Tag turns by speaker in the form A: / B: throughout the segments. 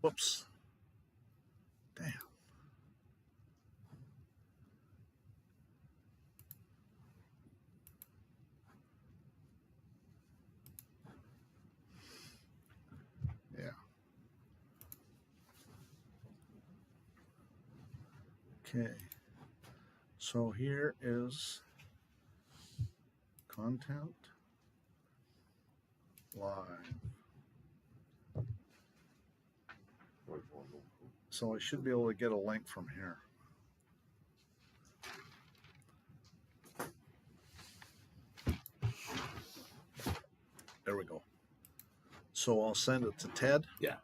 A: Whoops. Damn. Yeah. Okay. So here is content live. So I should be able to get a link from here. There we go. So I'll send it to Ted.
B: Yeah.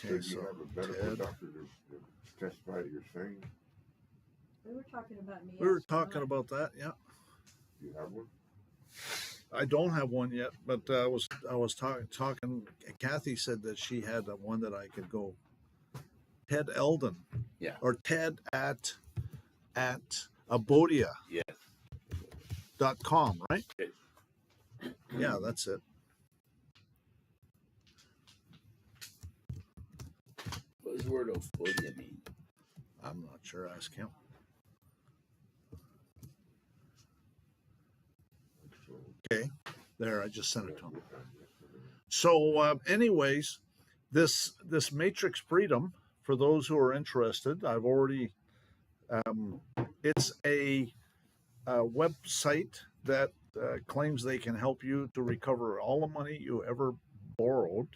C: Okay, so you have a medical doctor to testify to your saying?
D: We were talking about me.
A: We were talking about that, yeah.
C: Do you have one?
A: I don't have one yet, but I was talking. Kathy said that she had one that I could go. Ted Eldon.
B: Yeah.
A: Or Ted at abodia.com,
B: Yeah.
A: right? Yeah, that's it.
B: What does the word Ophodia mean?
A: I'm not sure. Ask him. Okay, there. I just sent it to him. So, anyways, this matrix freedom, for those who are interested, I've already. It's a website that claims they can help you to recover all the money you ever borrowed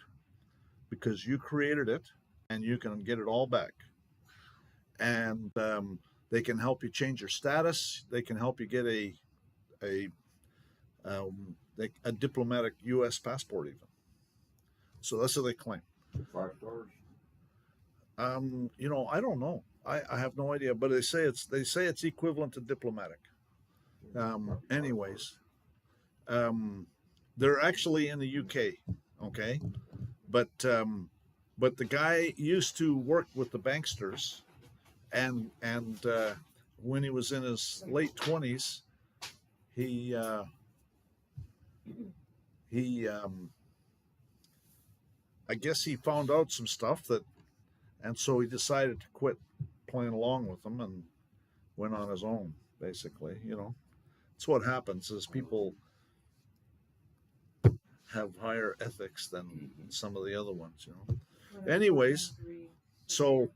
A: because you created it, and you can get it all back. And they can help you change your status. They can help you get a diplomatic U.S. passport, even. So that's what they claim.
C: 5 stars.
A: I don't know. I have no idea, but they say it's equivalent to diplomatic. Anyways, they're actually in the UK, okay, but the guy used to work with the banksters, and when he was in his late 20s, he I guess he found out some stuff and so he decided to quit playing along with them and went on his own, basically. It's what happens is people have higher ethics than some of the other ones, Anyways, so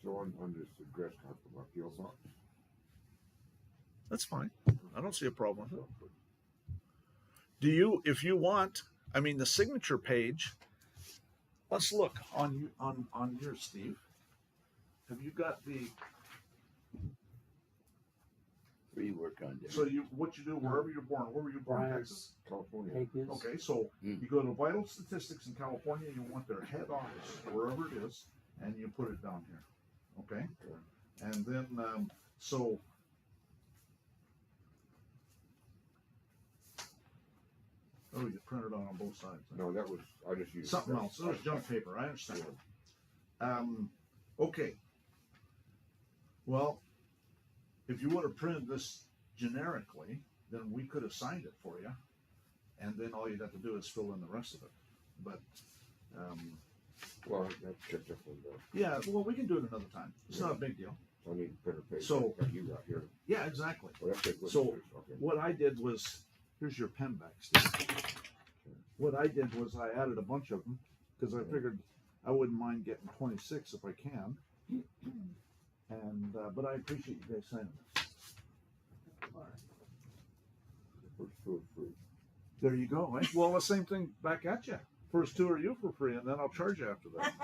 C: on this address talk about PO box.
A: That's fine. I don't see a problem with it. If you want, the signature page. Let's look on yours, Steve. Have you got the?
B: Where you work on there?
A: So what you do wherever you're born. Where were you born? Texas,
C: California.
A: Okay, so you go to Vital Statistics in California. You want their head office wherever it is, and you put it down here. Okay, and then so. Oh, you printed on both sides.
C: No, that was, I just used
A: something else. That was junk paper. I understand. Okay. Well, if you would have printed this generically, then we could have signed it for you, and then all you'd have to do is fill in the rest of it. But
C: well, that's catch up with that.
A: Yeah, well, we can do it another time. It's not a big deal.
C: So I need a printer page.
A: So
C: like you got here.
A: Yeah, exactly.
C: Well, that's
A: So
C: okay.
A: what I did was, here's your pen back, Steve. What I did was I added a bunch of them because I figured I wouldn't mind getting 26 if I can. And but I appreciate you guys signing this.
C: First 2 are free.
A: There you go. Eh? Well, the same thing back at you. First 2 are you for free, and then I'll charge you after that.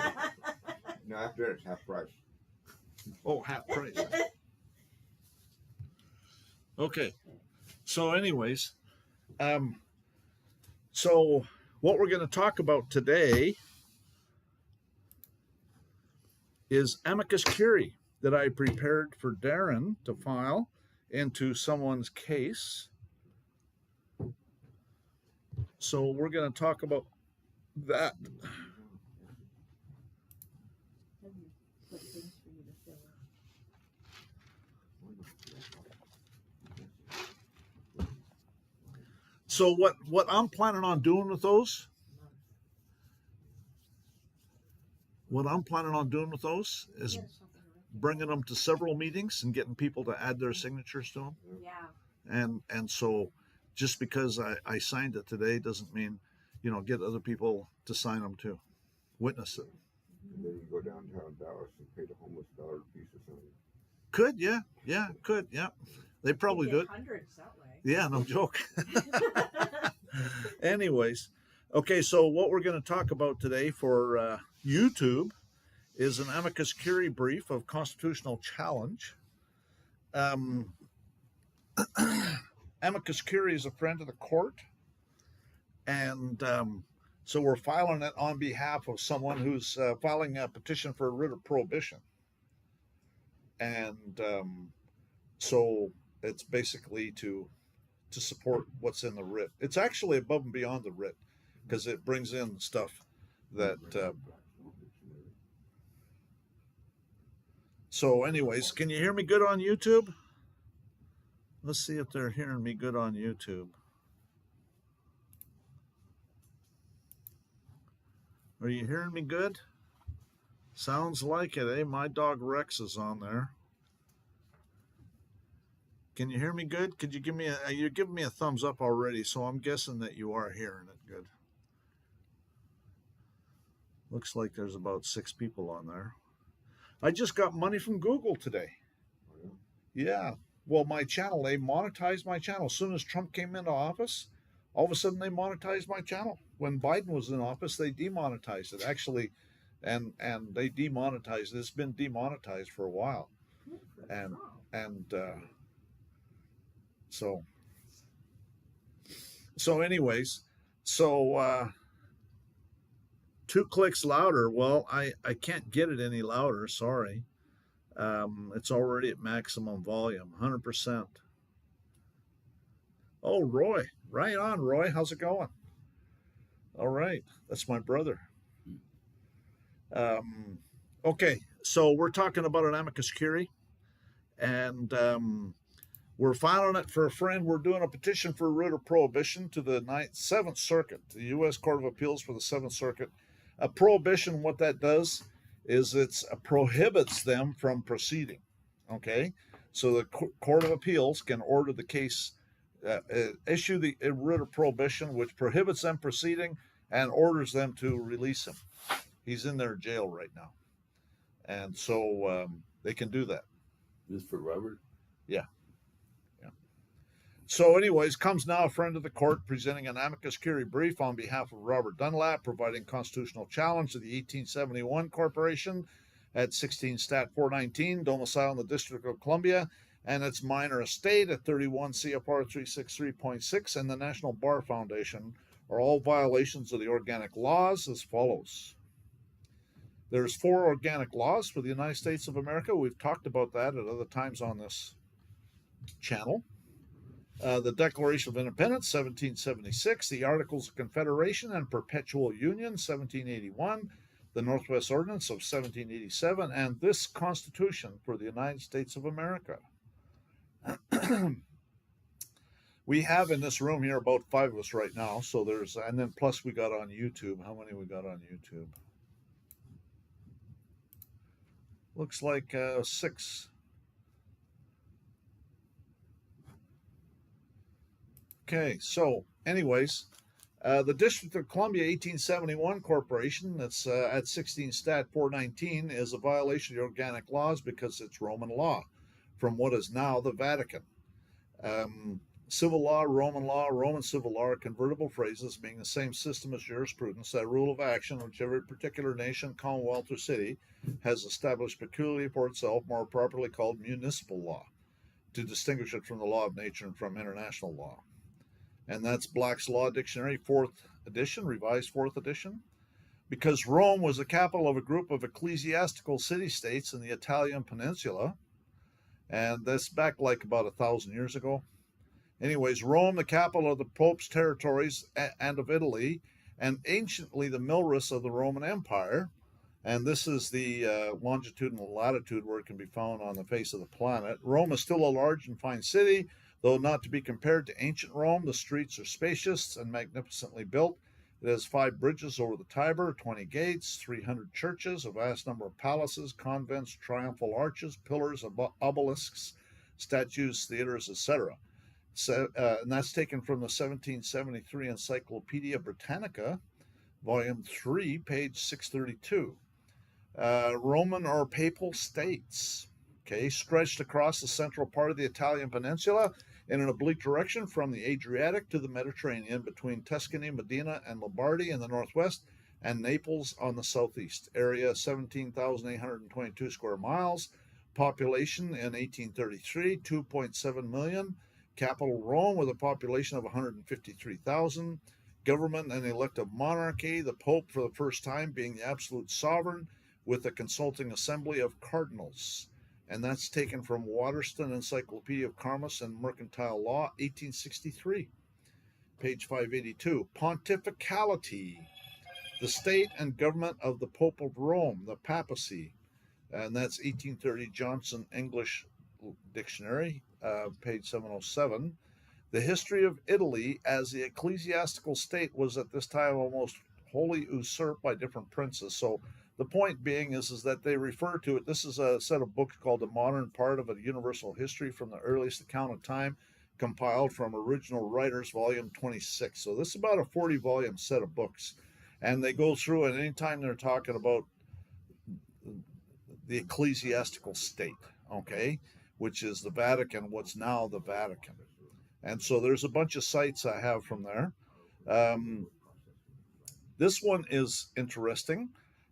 C: No, after that it's half price.
A: Oh, half price. Okay. So, anyways, so what we're going to talk about today is amicus curiae that I prepared for Darren to file into someone's case So we're going to talk about that.
D: Have you put things for you to fill out?
A: So what I'm planning on doing with those, is
D: Yes, something like that.
A: bringing them to several meetings and getting people to add their signatures to them.
D: Yeah.
A: And so just because I signed it today doesn't mean, get other people to sign them too, witness it.
C: And then you go downtown Dallas and pay the homeless $1 a piece or something.
A: Could, yeah, could, yeah. They probably
D: You
A: do
D: get
A: it.
D: hundreds that way.
A: Yeah, no joke. Anyways, okay, so what we're going to talk about today for YouTube is an amicus curiae brief of constitutional challenge. Amicus curiae is a friend of the court, and so we're filing it on behalf of someone who's filing a petition for a writ of prohibition. And so it's basically to support what's in the writ. It's actually above and beyond the writ because it brings in stuff that. So, anyways, can you hear me good on YouTube? Let's see if they're hearing me good on YouTube. Are you hearing me good? Sounds like it, eh? My dog Rex is on there. Can you hear me good? Could you give me you're giving me a thumbs up already, so I'm guessing that you are hearing it good. Looks like there's about 6 people on there. I just got money from Google today. Yeah. Well, my channel, they monetized my channel. As soon as Trump came into office, all of a sudden they monetized my channel. When Biden was in office, they demonetized it. Actually, and they demonetized it. It's been demonetized for a while. And so anyways, 2 clicks louder. Well, I can't get it any louder. Sorry. It's already at maximum volume, 100%. Oh, Roy. Right on, Roy. How's it going? All right. That's my brother. Okay. So we're talking about an amicus curiae, and we're filing it for a friend. We're doing a petition for a writ of prohibition to the 7th Circuit, the U.S. Court of Appeals for the 7th Circuit. A prohibition, what that does is it prohibits them from proceeding. Okay, so the Court of Appeals can order the case, issue the writ of prohibition, which prohibits them proceeding and orders them to release him. He's in their jail right now, and so they can do that.
B: This for Robert?
A: Yeah. So anyways, comes now a friend of the court presenting an amicus curiae brief on behalf of Robert Dunlap, providing constitutional challenge to the 1871 Corporation at 16 Stat 419, domicile in the District of Columbia, and its minor estate at 31 CFR 363.6, and the National Bar Foundation are all violations of the organic laws as follows. There's 4 organic laws for the United States of America. We've talked about that at other times on this channel. The Declaration of Independence, 1776, the Articles of Confederation and Perpetual Union, 1781, the Northwest Ordinance of 1787, and this Constitution for the United States of America. We have in this room here about 5 of us right now, so there's, and then plus we got on YouTube. How many we got on YouTube? Looks like 6. Okay, so anyways, the District of Columbia 1871 Corporation, that's at 16 Stat 419, is a violation of the organic laws because it's Roman law from what is now the Vatican. Civil law, Roman civil law are convertible phrases meaning the same system as jurisprudence, that rule of action which every particular nation, commonwealth, or city has established peculiarly for itself, more properly called municipal law, to distinguish it from the law of nature and from international law. And that's Black's Law Dictionary, 4th edition, revised 4th edition. Because Rome was the capital of a group of ecclesiastical city-states in the Italian peninsula, and that's back like about 1,000 years ago. Anyways, Rome, the capital of the Pope's territories and of Italy, and anciently the Milrus of the Roman Empire. And this is the longitude and latitude where it can be found on the face of the planet. Rome is still a large and fine city, though not to be compared to ancient Rome. The streets are spacious and magnificently built. It has 5 bridges over the Tiber, 20 gates, 300 churches, a vast number of palaces, convents, triumphal arches, pillars, obelisks, statues, theaters, etc. So, and that's taken from the 1773 Encyclopedia Britannica, volume 3, page 632. Roman or papal states, okay, stretched across the central part of the Italian peninsula in an oblique direction from the Adriatic to the Mediterranean, between Tuscany, Modena, and Lombardy in the northwest, and Naples on the southeast. Area 17,822 square miles. Population in 1833, 2.7 million. Capital Rome with a population of 153,000. Government and elective monarchy, the Pope for the first time being the absolute sovereign, with a consulting assembly of cardinals. And that's taken from Waterston Encyclopedia of Commerce and Mercantile Law, 1863, page 582. Pontificality, the state and government of the Pope of Rome, the papacy. And that's 1830 Johnson English Dictionary, page 707. The history of Italy as the ecclesiastical state was at this time almost wholly usurped by different princes. So the point being is that they refer to it. This is a set of books called The Modern Part of a Universal History from the Earliest Account of Time, compiled from Original Writers, volume 26. So this is about a 40-volume set of books. And they go through, and anytime they're talking about the ecclesiastical state, okay, which is the Vatican, what's now the Vatican. And so there's a bunch of sites I have from there. This one is interesting.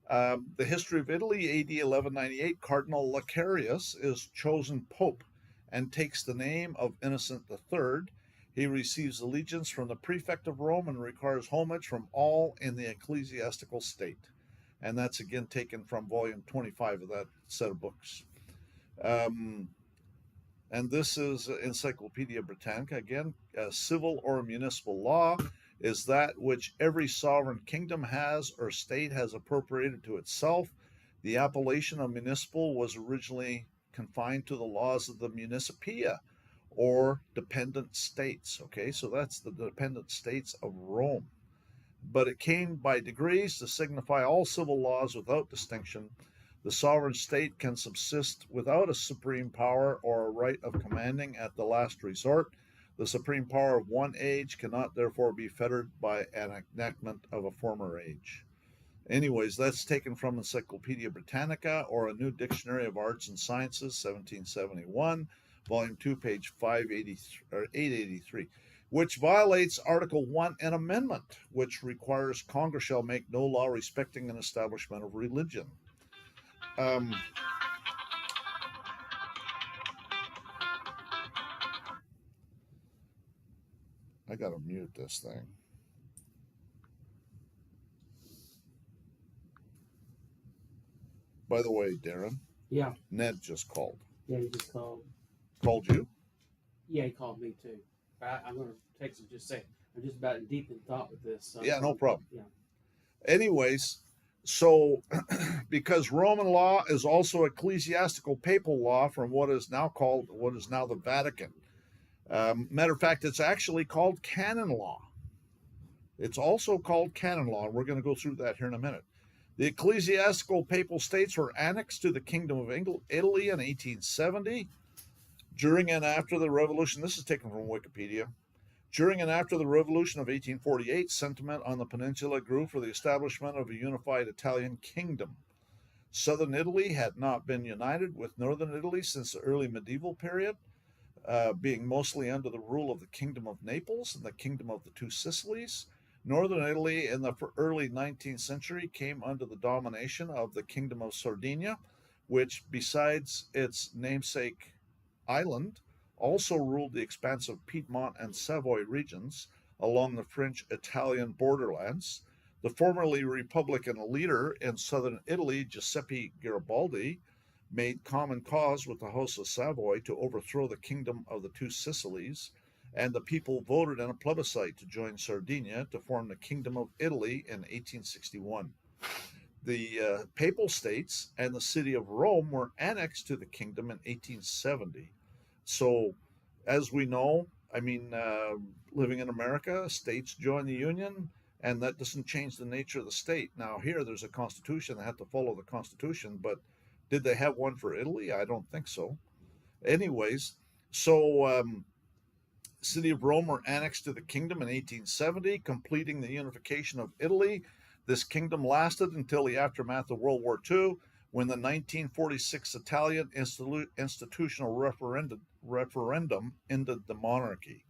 A: The history of Italy, AD 1198, Cardinal Lecarius is chosen Pope and takes the name of Innocent III. He receives allegiance from the prefect of Rome and requires homage from all in the ecclesiastical state. And that's again taken from volume 25 of that set of books. And this is Encyclopedia Britannica. Again, civil or municipal law is that which every sovereign kingdom has or state has appropriated to itself. The appellation of municipal was originally confined to the laws of the municipia or dependent states. Okay, so that's the dependent states of Rome. But it came by degrees to signify all civil laws without distinction. The sovereign state can subsist without a supreme power or a right of commanding at the last resort. The supreme power of one age cannot therefore be fettered by an enactment of a former age. Anyways, that's taken from Encyclopedia Britannica or a New Dictionary of Arts and Sciences, 1771, volume 2, page 883, which violates Article 1 and Amendment, which requires Congress shall make no law respecting an establishment of religion. I gotta mute this thing. By the way, Darren.
E: Yeah.
A: Ned just called.
E: Yeah, he just called.
A: Called you?
E: Yeah, he called me too. I'm going to text him just say I'm just about deep in thought with this. So
A: Yeah, no problem.
E: Yeah.
A: Anyways, so because Roman law is also ecclesiastical papal law from what is now the Vatican. Matter of fact, it's actually called canon law. It's also called canon law, and we're going to go through that here in a minute. The ecclesiastical papal states were annexed to the Kingdom of Italy in 1870. During and after the revolution, this is taken from Wikipedia. During and after the revolution of 1848, sentiment on the peninsula grew for the establishment of a unified Italian kingdom. Southern Italy had not been united with northern Italy since the early medieval period, being mostly under the rule of the Kingdom of Naples and the Kingdom of the Two Sicilies. Northern Italy in the early 19th century came under the domination of the Kingdom of Sardinia, which, besides its namesake island, also ruled the expansive Piedmont and Savoy regions along the French-Italian borderlands. The formerly Republican leader in southern Italy, Giuseppe Garibaldi, made common cause with the House of Savoy to overthrow the Kingdom of the Two Sicilies and the people voted in a plebiscite to join Sardinia to form the Kingdom of Italy in 1861. The Papal States and the city of Rome were annexed to the kingdom in 1870. So, as we know, living in America, states join the Union, and that doesn't change the nature of the state. Now, here there's a constitution, they have to follow the constitution, but did they have one for Italy? I don't think so. Anyways, so city of Rome were annexed to the kingdom in 1870, completing the unification of Italy. This kingdom lasted until the aftermath of World War II, when the 1946 Italian institutional referendum ended the monarchy,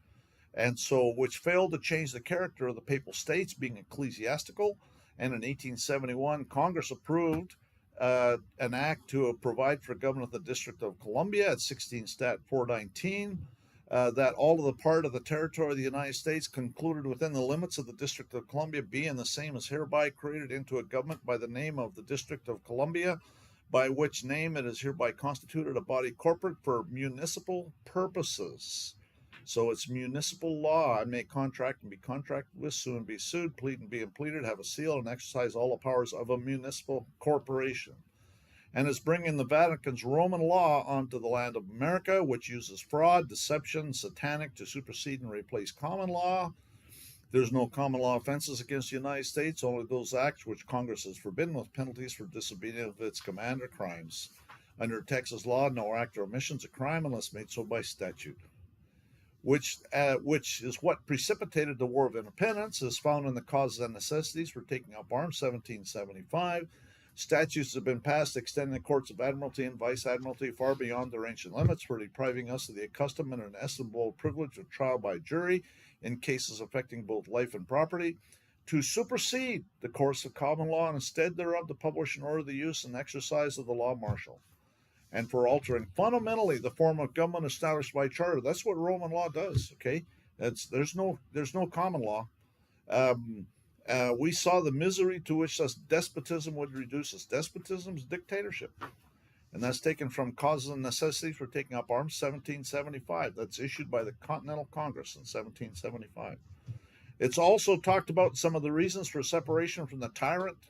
A: and so which failed to change the character of the Papal States being ecclesiastical. And in 1871, Congress approved an act to provide for government of the District of Columbia at 16 Stat 419. That all of the part of the territory of the United States concluded within the limits of the District of Columbia being the same as hereby created into a government by the name of the District of Columbia, by which name it is hereby constituted a body corporate for municipal purposes. So it's municipal law. I may contract and be contracted with, sue and be sued, plead and be pleaded, have a seal, and exercise all the powers of a municipal corporation. And is bringing the Vatican's Roman law onto the land of America, which uses fraud, deception, satanic to supersede and replace common law. There's no common law offenses against the United States, only those acts which Congress has forbidden with penalties for disobedience of its command or crimes. Under Texas law, no act or omission is a crime unless made so by statute. Which is what precipitated the War of Independence, is found in the Causes and Necessities for Taking Up Arms, 1775. Statutes have been passed extending the courts of admiralty and vice admiralty far beyond their ancient limits for depriving us of the accustomed and inestimable privilege of trial by jury in cases affecting both life and property, to supersede the course of common law and instead thereof to publish and order the use and exercise of the law martial, and for altering fundamentally the form of government established by charter. That's what Roman law does. Okay, there's no common law. We saw the misery to which this despotism would reduce us. Despotism is dictatorship. And that's taken from Causes and Necessities for Taking Up Arms, 1775. That's issued by the Continental Congress in 1775. It's also talked about some of the reasons for separation from the tyrant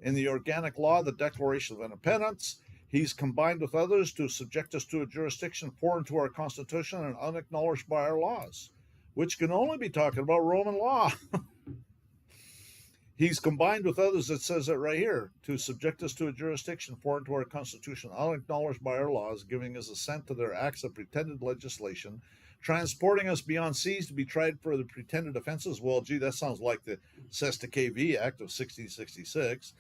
A: in the Organic Law, the Declaration of Independence. He's combined with others to subject us to a jurisdiction foreign to our Constitution and unacknowledged by our laws, which can only be talking about Roman law. He's combined with others, it says it right here, to subject us to a jurisdiction foreign to our Constitution, unacknowledged by our laws, giving his assent to their acts of pretended legislation, transporting us beyond seas to be tried for the pretended offenses. Well, gee, that sounds like the Sesta KV Act of 1666.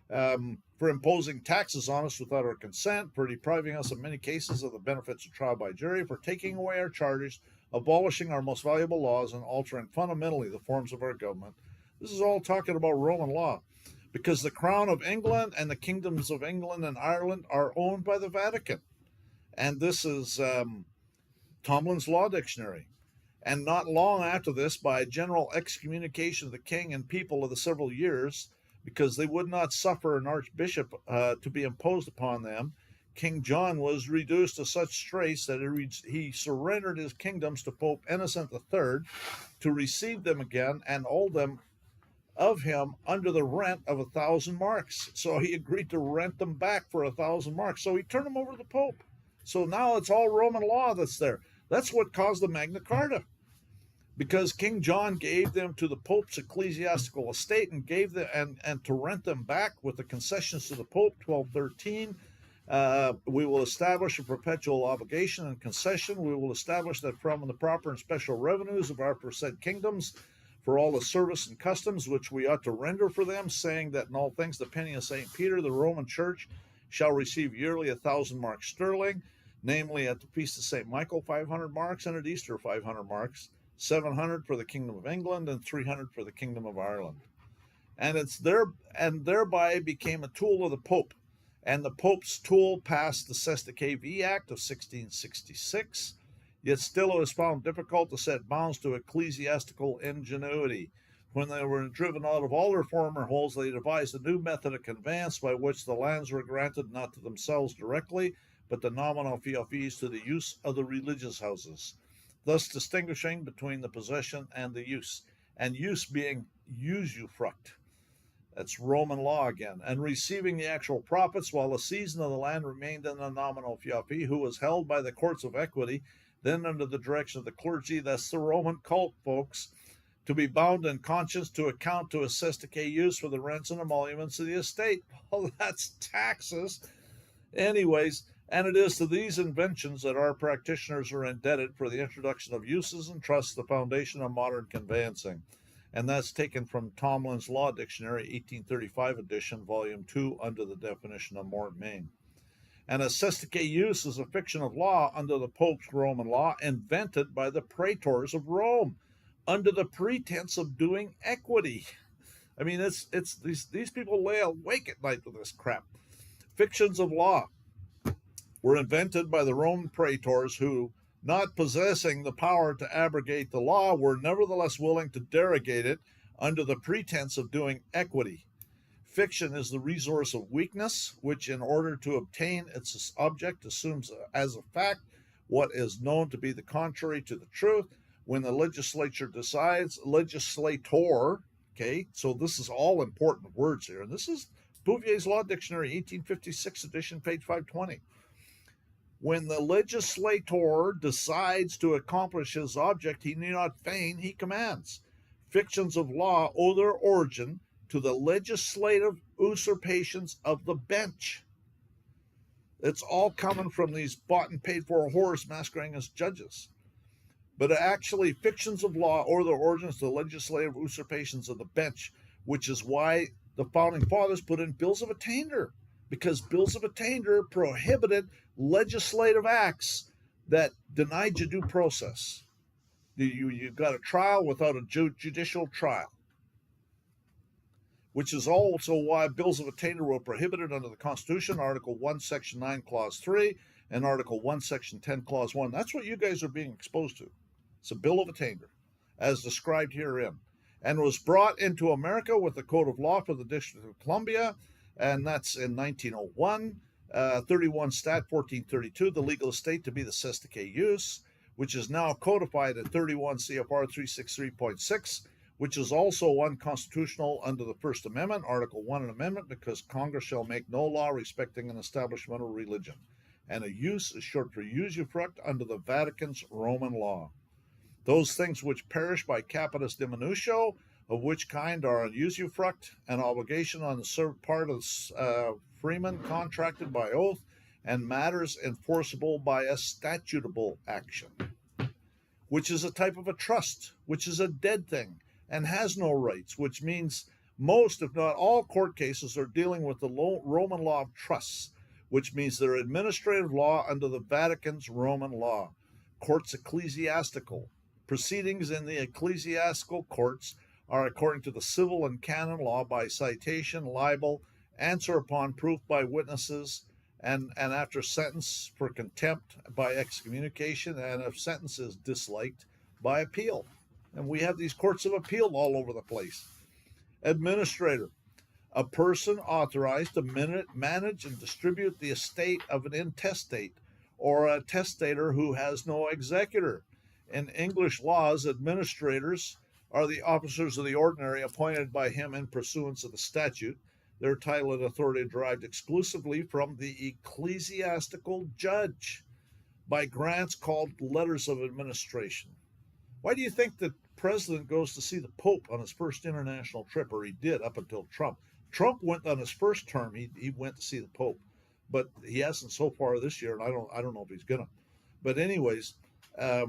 A: For imposing taxes on us without our consent, for depriving us in many cases of the benefits of trial by jury, for taking away our charters, abolishing our most valuable laws, and altering fundamentally the forms of our government. This is all talking about Roman law, because the crown of England and the kingdoms of England and Ireland are owned by the Vatican. And this is Tomlin's Law Dictionary. And not long after this, by a general excommunication of the king and people of the several years, because they would not suffer an archbishop to be imposed upon them, King John was reduced to such straits that he surrendered his kingdoms to Pope Innocent III to receive them again and hold them of him under the rent of 1,000 marks. So he agreed to rent them back for 1,000 marks. So he turned them over to the Pope. So now it's all Roman law that's there. That's what caused the Magna Carta, because King John gave them to the Pope's ecclesiastical estate and gave them and to rent them back with the concessions to the Pope. 1213. We will establish a perpetual obligation and concession. We will establish that from the proper and special revenues of our said kingdoms, for all the service and customs which we ought to render for them, saying that in all things the penny of St. Peter, the Roman Church, shall receive yearly 1,000 marks sterling, namely at the feast of St. Michael 500 marks, and at Easter 500 marks, 700 for the kingdom of England, and 300 for the kingdom of Ireland. And thereby became a tool of the Pope. And the Pope's tool passed the Sesta KV Act of 1666. Yet still it was found difficult to set bounds to ecclesiastical ingenuity. When they were driven out of all their former holds, they devised a new method of conveyance by which the lands were granted not to themselves directly, but the nominal fees to the use of the religious houses. thus distinguishing between the possession and the use, and use being usufruct. That's Roman law again. And receiving the actual profits while the season of the land remained in the nominal fiafi, who was held by the courts of equity, then under the direction of the clergy. That's the Roman cult, folks, to be bound in conscience to account to assesticate use for the rents and emoluments of the estate. Well, that's taxes. Anyways, and it is to these inventions that our practitioners are indebted for the introduction of uses and trusts, the foundation of modern conveyancing. And that's taken from Tomlin's Law Dictionary, 1835 edition, volume 2, under the definition of mort main. And assesticate use is a fiction of law under the Pope's Roman law, invented by the praetors of Rome, under the pretense of doing equity. I mean, it's these people lay awake at night with this crap. Fictions of law were invented by the Roman praetors who, not possessing the power to abrogate the law, were nevertheless willing to derogate it under the pretense of doing equity. Fiction is the resource of weakness, which in order to obtain its object assumes as a fact what is known to be the contrary to the truth. When the legislature decides, legislator, okay, so this is all important words here, and this is Bouvier's Law Dictionary, 1856 edition, page 520. When the legislator decides to accomplish his object, he need not feign, he commands. Fictions of law owe their origin to the legislative usurpations of the bench. It's all coming from these bought and paid for whores masquerading as judges. But actually, fictions of law owe their origins to the legislative usurpations of the bench, which is why the founding fathers put in bills of attainder, because bills of attainder prohibited legislative acts that denied you due process. You got a trial without a judicial trial, which is also why bills of attainder were prohibited under the Constitution, Article 1, Section 9, Clause 3, and Article 1, Section 10, Clause 1. That's what you guys are being exposed to. It's a bill of attainder, as described herein, and was brought into America with the Code of Law for the District of Columbia, and that's in 1901. 31 Stat 1432, the legal estate to be the cesticate use, which is now codified at 31 CFR 363.6, which is also unconstitutional under the First Amendment, Article 1 an amendment, because Congress shall make no law respecting an establishment of religion. And a use is short for usufruct under the Vatican's Roman law. Those things which perish by capitis diminutio, of which kind are an usufruct, an obligation on the part of freeman contracted by oath, and matters enforceable by a statutable action, which is a type of a trust, which is a dead thing and has no rights, which means most, if not all, court cases are dealing with the Roman law of trusts, which means they're administrative law under the Vatican's Roman law. Courts ecclesiastical. Proceedings in the ecclesiastical courts are according to the civil and canon law by citation, libel, answer upon proof by witnesses, and after sentence for contempt by excommunication, and if sentence is disliked, by appeal. And we have these courts of appeal all over the place. Administrator, a person authorized to manage and distribute the estate of an intestate, or a testator who has no executor. In English laws, administrators are the officers of the ordinary appointed by him in pursuance of the statute. Their title and authority derived exclusively from the ecclesiastical judge by grants called letters of administration. Why do you think the president goes to see the Pope on his first international trip, or he did up until Trump? Trump went on his first term, he went to see the Pope, but he hasn't so far this year, and I don't know if he's gonna. But anyways, at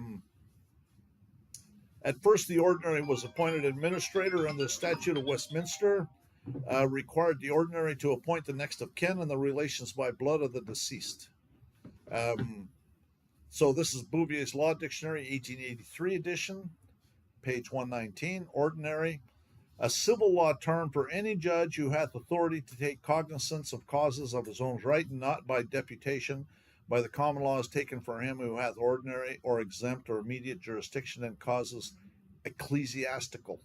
A: first the ordinary was appointed administrator, and the Statute of Westminster required the ordinary to appoint the next of kin and the relations by blood of the deceased. So this is Bouvier's Law Dictionary, 1883 edition, page 119, ordinary. A civil law term for any judge who hath authority to take cognizance of causes of his own right, not by deputation, by the common laws taken for him who hath ordinary or exempt or immediate jurisdiction in causes ecclesiastical.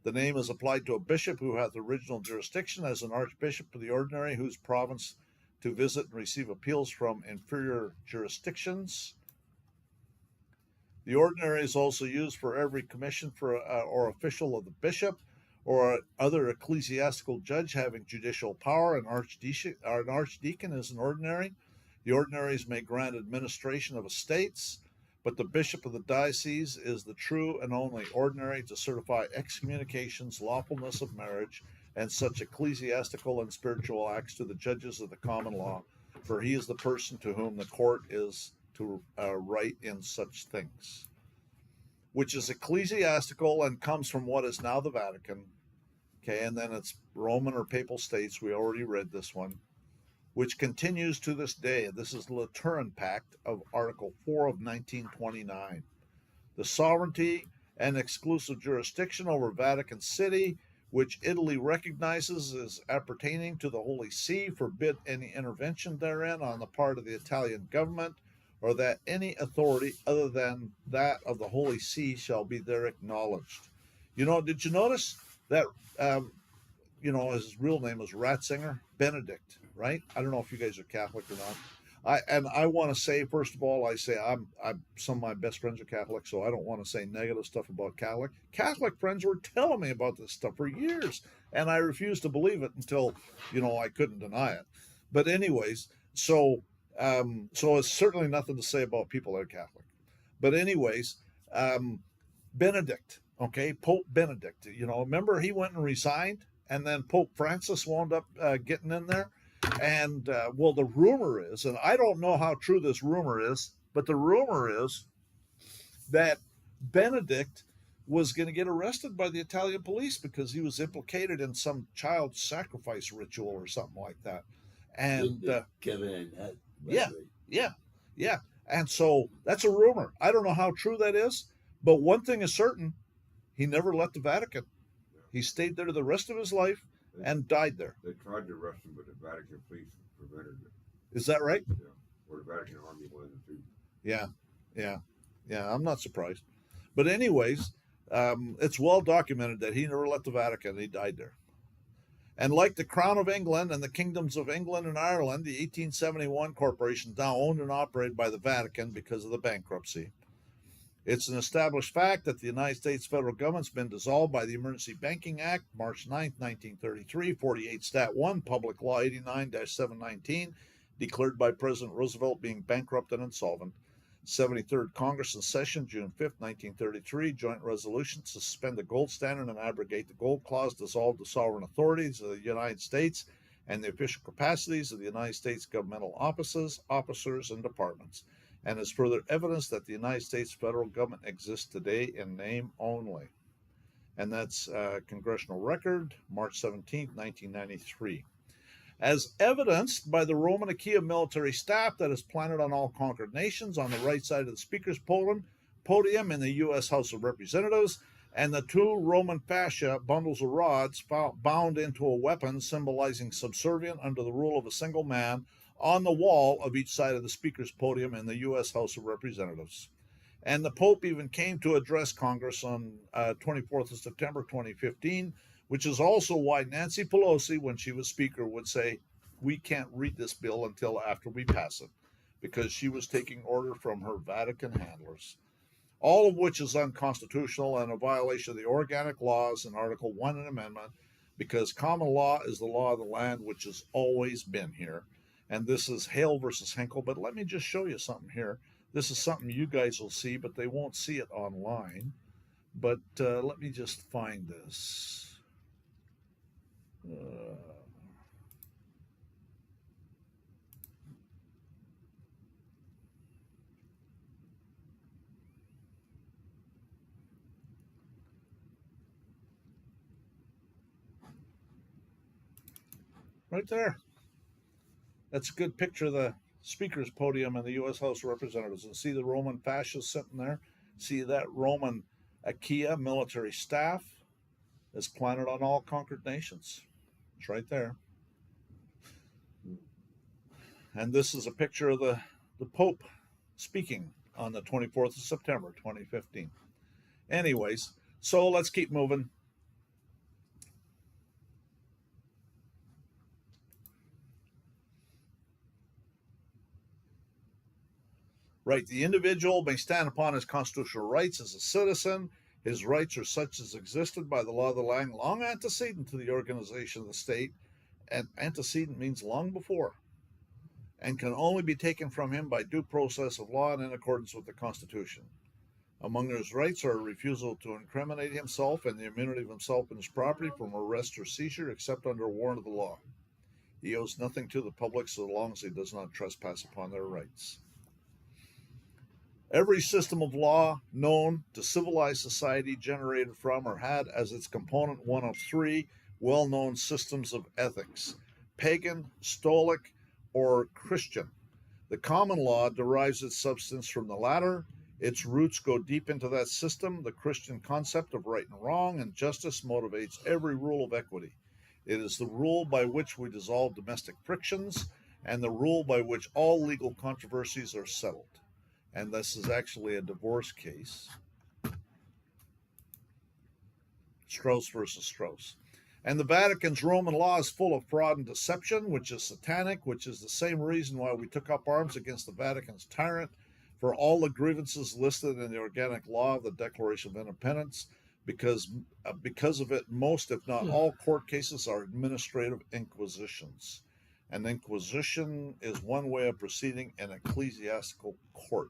A: The name is applied to a bishop who hath original jurisdiction, as an archbishop for the ordinary, whose province to visit and receive appeals from inferior jurisdictions. The ordinary is also used for every commission for or official of the bishop or other ecclesiastical judge having judicial power. An archdeacon is an ordinary. The ordinaries may grant administration of estates, but the bishop of the diocese is the true and only ordinary to certify excommunications, lawfulness of marriage, and such ecclesiastical and spiritual acts to the judges of the common law, for he is the person to whom the court is to write in such things, which is ecclesiastical and comes from what is now the Vatican. Okay, and then it's Roman or Papal States. We already read this one, which continues to this day. This is the Lateran Pact of Article 4 of 1929. The sovereignty and exclusive jurisdiction over Vatican City, which Italy recognizes as appertaining to the Holy See, forbid any intervention therein on the part of the Italian government, or that any authority other than that of the Holy See shall be there acknowledged. You know, did you notice that, his real name was Ratzinger? Benedict, right? I don't know if you guys are Catholic or not. I want to say, first of all, I'm some of my best friends are Catholic, so I don't want to say negative stuff about Catholic. Catholic friends were telling me about this stuff for years, and I refused to believe it until, I couldn't deny it. But anyways, so it's certainly nothing to say about people that are Catholic. But anyways, Benedict, okay, Pope Benedict, remember he went and resigned, and then Pope Francis wound up getting in there. And the rumor is, and I don't know how true this rumor is, but the rumor is that Benedict was going to get arrested by the Italian police because he was implicated in some child sacrifice ritual or something like that. And
B: Kevin and that.
A: Yeah. And so that's a rumor. I don't know how true that is, but one thing is certain: he never left the Vatican. He stayed there the rest of his life and died there.
C: They tried to arrest him, but the Vatican police prevented it.
A: Is that right?
C: Yeah. Or the Vatican Army, one of the two.
A: Yeah. I'm not surprised. But anyways, it's well documented that he never left the Vatican. He died there. And like the Crown of England and the Kingdoms of England and Ireland, the 1871 corporation is now owned and operated by the Vatican because of the bankruptcy. It's an established fact that the United States federal government's been dissolved by the Emergency Banking Act, March 9, 1933, 48 Stat 1, Public Law 89-719, declared by President Roosevelt being bankrupt and insolvent. 73rd Congress in session, June 5, 1933, joint resolution to suspend the gold standard and abrogate the gold clause, dissolve the sovereign authorities of the United States and the official capacities of the United States governmental offices, officers, and departments, and is further evidence that the United States federal government exists today in name only. And that's Congressional Record, March 17, 1993. As evidenced by the Roman Achaia military staff that is planted on all conquered nations on the right side of the Speaker's podium in the U.S. House of Representatives, and the two Roman fascia, bundles of rods bound into a weapon symbolizing subservient under the rule of a single man, on the wall of each side of the Speaker's podium in the U.S. House of Representatives. And the Pope even came to address Congress on 24th of September 2015, which is also why Nancy Pelosi, when she was Speaker, would say, we can't read this bill until after we pass it, because she was taking order from her Vatican handlers, all of which is unconstitutional and a violation of the organic laws in Article 1 and Amendment, because common law is the law of the land, which has always been here. And this is Hale versus Henkel. But let me just show you something here. This is something you guys will see, but they won't see it online. But let me just find this. Right there. That's a good picture of the Speaker's podium in the U.S. House of Representatives. And see the Roman fascists sitting there? See that Roman Achaia military staff is planted on all conquered nations. It's right there. And this is a picture of the Pope speaking on the 24th of September, 2015. Anyways, so let's keep moving. Right. The individual may stand upon his constitutional rights as a citizen. His rights are such as existed by the law of the land long antecedent to the organization of the state, and antecedent means long before, and can only be taken from him by due process of law and in accordance with the Constitution. Among his rights are a refusal to incriminate himself and the immunity of himself and his property from arrest or seizure except under warrant of the law. He owes nothing to the public so long as he does not trespass upon their rights. Every system of law known to civilized society generated from or had as its component one of three well-known systems of ethics: pagan, Stoic, or Christian. The common law derives its substance from the latter. Its roots go deep into that system. The Christian concept of right and wrong and justice motivates every rule of equity. It is the rule by which we dissolve domestic frictions and the rule by which all legal controversies are settled. And this is actually a divorce case. Strauss versus Strauss. And the Vatican's Roman law is full of fraud and deception, which is satanic, which is the same reason why we took up arms against the Vatican's tyrant for all the grievances listed in the organic law of the Declaration of Independence. Because of it, most, if not all, court cases are administrative inquisitions. An inquisition is one way of proceeding in ecclesiastical court.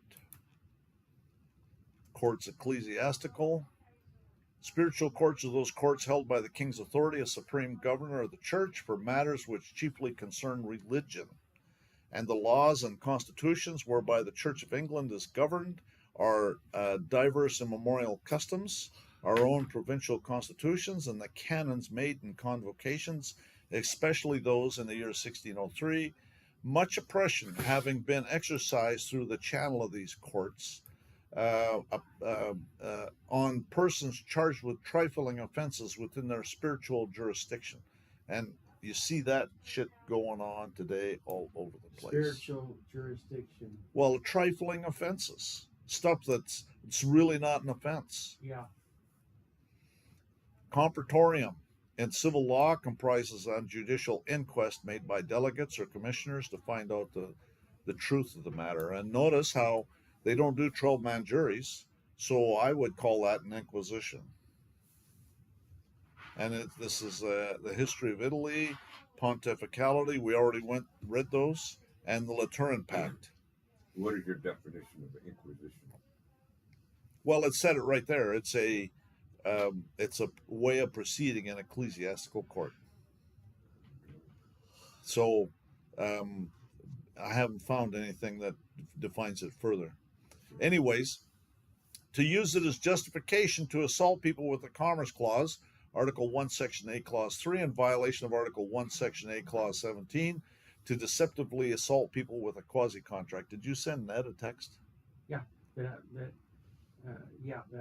A: Courts ecclesiastical. Spiritual courts are those courts held by the king's authority as supreme governor of the church for matters which chiefly concern religion. And the laws and constitutions whereby the Church of England is governed are diverse immemorial customs, our own provincial constitutions, and the canons made in convocations, especially those in the year 1603, much oppression having been exercised through the channel of these courts on persons charged with trifling offenses within their spiritual jurisdiction. And you see that shit going on today all over the place.
E: Spiritual jurisdiction.
A: Well, trifling offenses, stuff it's really not an offense.
E: Yeah.
A: Comparatorium in civil law comprises a judicial inquest made by delegates or commissioners to find out the truth of the matter. And notice how they don't do 12-man juries, so I would call that an inquisition. And this is the history of Italy, pontificality. We already read those, and the Lateran Pact.
C: What is your definition of inquisition?
A: Well, it said it right there. It's a way of proceeding in ecclesiastical court. So I haven't found anything that defines it further. Anyways, to use it as justification to assault people with the Commerce Clause, Article 1, Section 8, Clause 3, in violation of Article 1, Section 8, Clause 17, to deceptively assault people with a quasi-contract. Did you send Ned a text?
E: Yeah. That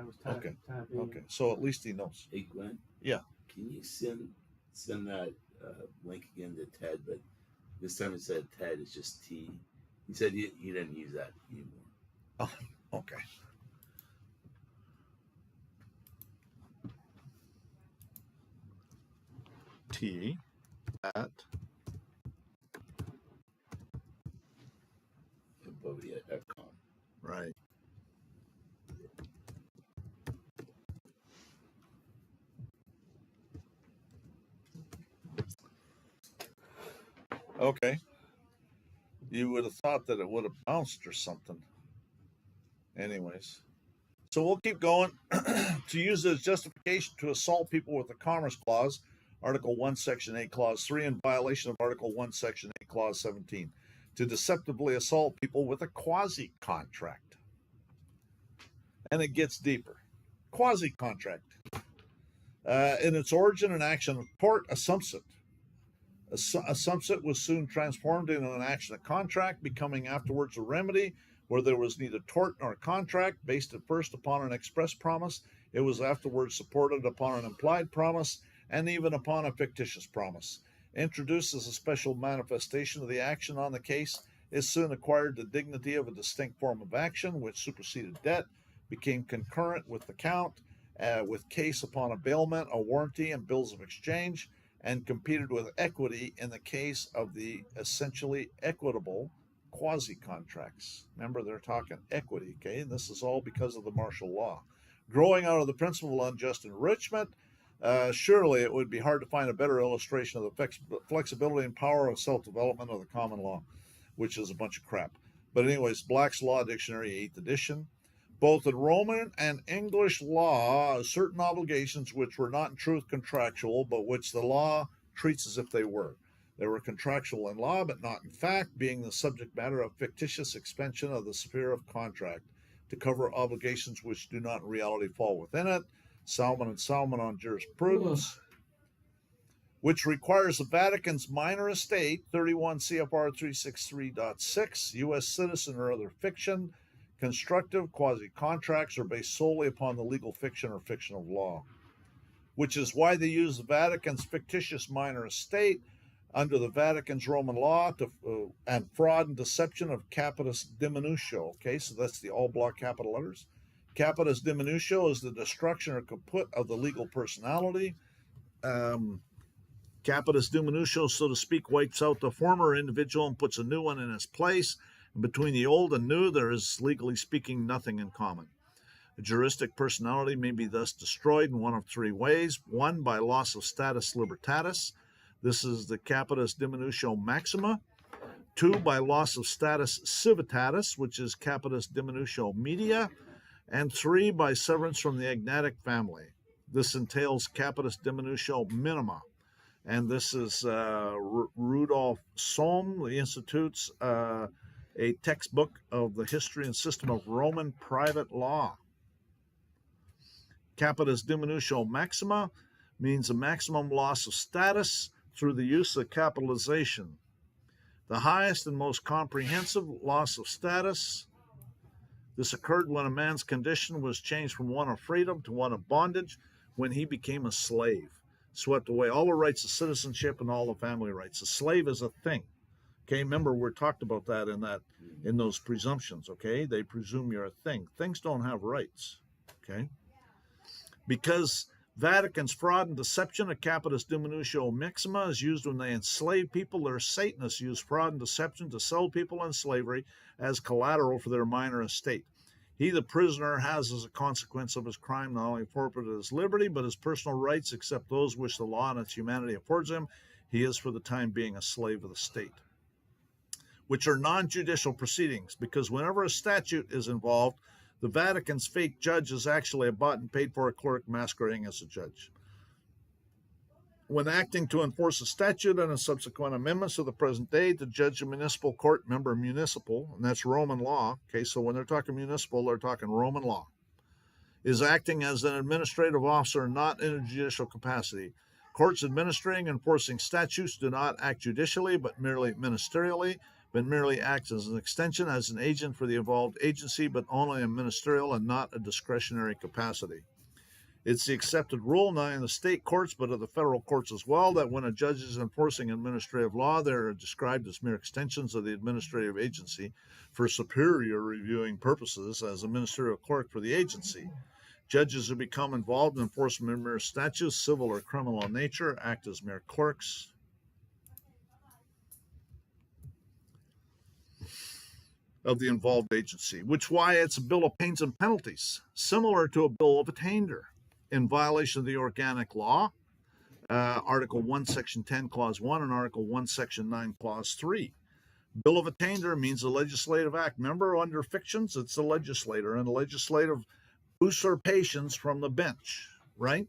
E: was time.
A: Okay.
E: Time being.
A: Okay, so at least he knows.
B: Hey, Glenn.
A: Yeah.
B: Can you send that link again to Ted? But this time it said Ted is just T. He said he didn't use that anymore.
A: Oh, okay. T at
B: Cambodia.com.
A: right. Okay. You would have thought that it would have bounced or something. Anyways. So we'll keep going. To use it as justification to assault people with the Commerce Clause, Article 1, Section 8, Clause 3, in violation of Article 1, Section 8, Clause 17. To deceptively assault people with a quasi-contract. And it gets deeper. Quasi-contract. In its origin and action of tort, assumpsit. Assumpsit was soon transformed into an action of contract, becoming afterwards a remedy where there was neither tort nor contract, based at first upon an express promise. It was afterwards supported upon an implied promise and even upon a fictitious promise. Introduced as a special manifestation of the action on the case, it soon acquired the dignity of a distinct form of action, which superseded debt, became concurrent with the count, with case upon a bailment, a warranty, and bills of exchange, and competed with equity in the case of the essentially equitable quasi-contracts. Remember, they're talking equity, okay? And this is all because of the martial law. Growing out of the principle of unjust enrichment, surely it would be hard to find a better illustration of the flexibility and power of self-development of the common law, which is a bunch of crap. But anyways, Black's Law Dictionary, 8th edition. Both in Roman and English law, certain obligations which were not in truth contractual, but which the law treats as if they were. They were contractual in law, but not in fact, being the subject matter of fictitious expansion of the sphere of contract to cover obligations which do not in reality fall within it. Salmon and Salmon on Jurisprudence, which requires the Vatican's minor estate, 31 CFR 363.6, U.S. citizen or other fiction. Constructive quasi-contracts are based solely upon the legal fiction or fiction of law, which is why they use the Vatican's fictitious minor estate under the Vatican's Roman law and fraud and deception of capitis diminutio. Okay, so that's the all block capital letters. Capitis diminutio is the destruction or kaput of the legal personality. Capitis diminutio, so to speak, wipes out the former individual and puts a new one in its place. And between the old and new, there is, legally speaking, nothing in common. A juristic personality may be thus destroyed in one of three ways. One, by loss of status libertatis. This is the capitis diminutio maxima. Two, by loss of status civitatis, which is capitis diminutio media. And three, by severance from the agnatic family. This entails capitis diminutio minima. And this is Rudolf Sohm, the Institute's a textbook of the history and system of Roman private law. Capitis diminutio maxima means a maximum loss of status through the use of capitalization. The highest and most comprehensive loss of status. This occurred when a man's condition was changed from one of freedom to one of bondage, when he became a slave, swept away all the rights of citizenship and all the family rights. A slave is a thing. Okay, remember we talked about that in those presumptions, okay? They presume you're a thing. Things don't have rights, okay? Because Vatican's fraud and deception, a capitis diminutio maxima, is used when they enslave people. Their Satanists use fraud and deception to sell people in slavery as collateral for their minor estate. He, the prisoner, has as a consequence of his crime not only forfeited his liberty, but his personal rights, except those which the law and its humanity affords him. He is for the time being a slave of the state, which are non-judicial proceedings, because whenever a statute is involved, the Vatican's fake judge is actually a bought and paid for clerk masquerading as a judge. When acting to enforce a statute and a subsequent amendments to the present day, the judge of municipal court, remember municipal, and that's Roman law, okay, so when they're talking municipal, they're talking Roman law, is acting as an administrative officer, not in a judicial capacity. Courts administering and enforcing statutes do not act judicially, but merely ministerially, but merely acts as an extension, as an agent for the involved agency, but only a ministerial and not a discretionary capacity. It's the accepted rule, not in the state courts, but of the federal courts as well, that when a judge is enforcing administrative law, they're described as mere extensions of the administrative agency for superior reviewing purposes as a ministerial clerk for the agency. Judges who become involved in enforcement of mere statutes, civil or criminal in nature, act as mere clerks. Of the involved agency, which why it's a bill of pains and penalties, similar to a bill of attainder, in violation of the organic law, Article 1, Section 10, Clause 1, and Article 1, Section 9, Clause 3. Bill of attainder means a legislative act. Remember, under fictions, it's the legislator and legislative usurpations from the bench, right?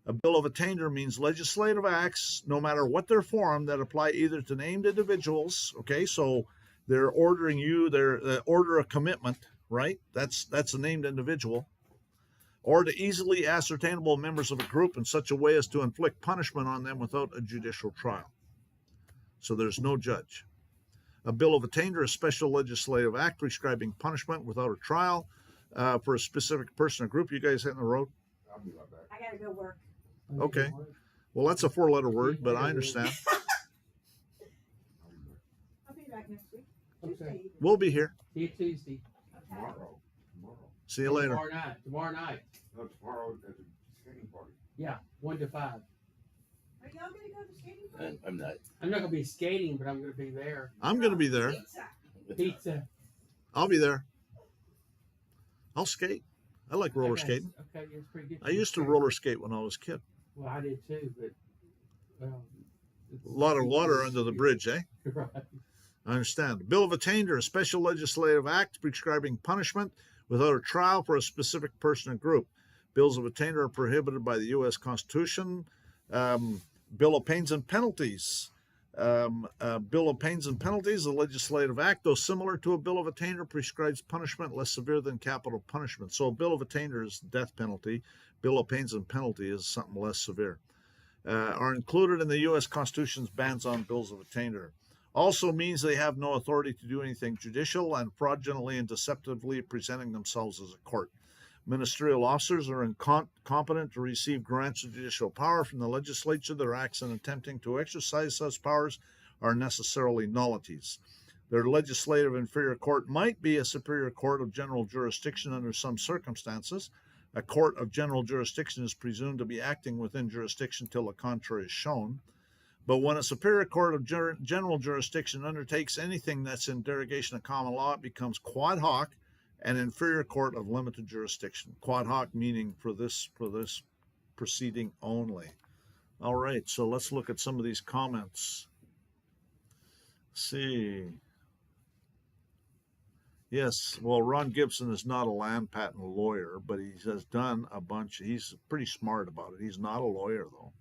A: A bill of attainder means legislative acts, no matter what their form, that apply either to named individuals, okay, so they're ordering you, they're order a commitment, right? That's a named individual. Or to easily ascertainable members of a group in such a way as to inflict punishment on them without a judicial trial. So there's no judge. A bill of attainder is a special legislative act prescribing punishment without a trial for a specific person or group. You guys hitting the road?
C: I'll be right back.
D: I gotta go work.
A: Okay. Well, that's a 4-letter word, but I understand.
D: I'll be back next week.
E: Okay.
D: Tuesday evening.
A: We'll be here.
E: See you Tuesday.
C: Tomorrow.
A: See you later.
E: Tomorrow night.
C: No, tomorrow at the skating party.
E: Yeah, 1 to 5.
D: Are y'all gonna go to the skating party?
B: I'm not.
E: I'm not gonna be skating, but I'm gonna be there.
A: I'm going to be there.
D: Pizza.
E: Pizza.
A: I'll be there. I'll skate. I like roller
E: Okay,
A: skating.
E: Okay, it's pretty good.
A: I used to roller skate when I was a kid.
E: Well, I did too, but well,
A: A lot of water under the bridge, eh?
E: Right.
A: I understand. The Bill of Attainder, a special legislative act prescribing punishment without a trial for a specific person or group. Bills of attainder are prohibited by the U.S. Constitution. Bill of Pains and Penalties. Bill of Pains and Penalties, a legislative act, though similar to a Bill of Attainder, prescribes punishment less severe than capital punishment. So a Bill of Attainder is death penalty. Bill of Pains and Penalty is something less severe. Are included in the U.S. Constitution's bans on bills of attainder. Also means they have no authority to do anything judicial and fraudulently and deceptively presenting themselves as a court. Ministerial officers are incompetent to receive grants of judicial power from the legislature. Their acts in attempting to exercise such powers are necessarily nullities. Their legislative inferior court might be a superior court of general jurisdiction under some circumstances. A court of general jurisdiction is presumed to be acting within jurisdiction till the contrary is shown. But when a superior court of general jurisdiction undertakes anything that's in derogation of common law, it becomes quad hoc, an inferior court of limited jurisdiction. Quad hoc meaning for this proceeding only. All right, so let's look at some of these comments. Let's see. Yes, well, Ron Gibson is not a land patent lawyer, but he has done a bunch. He's pretty smart about it. He's not a lawyer, though.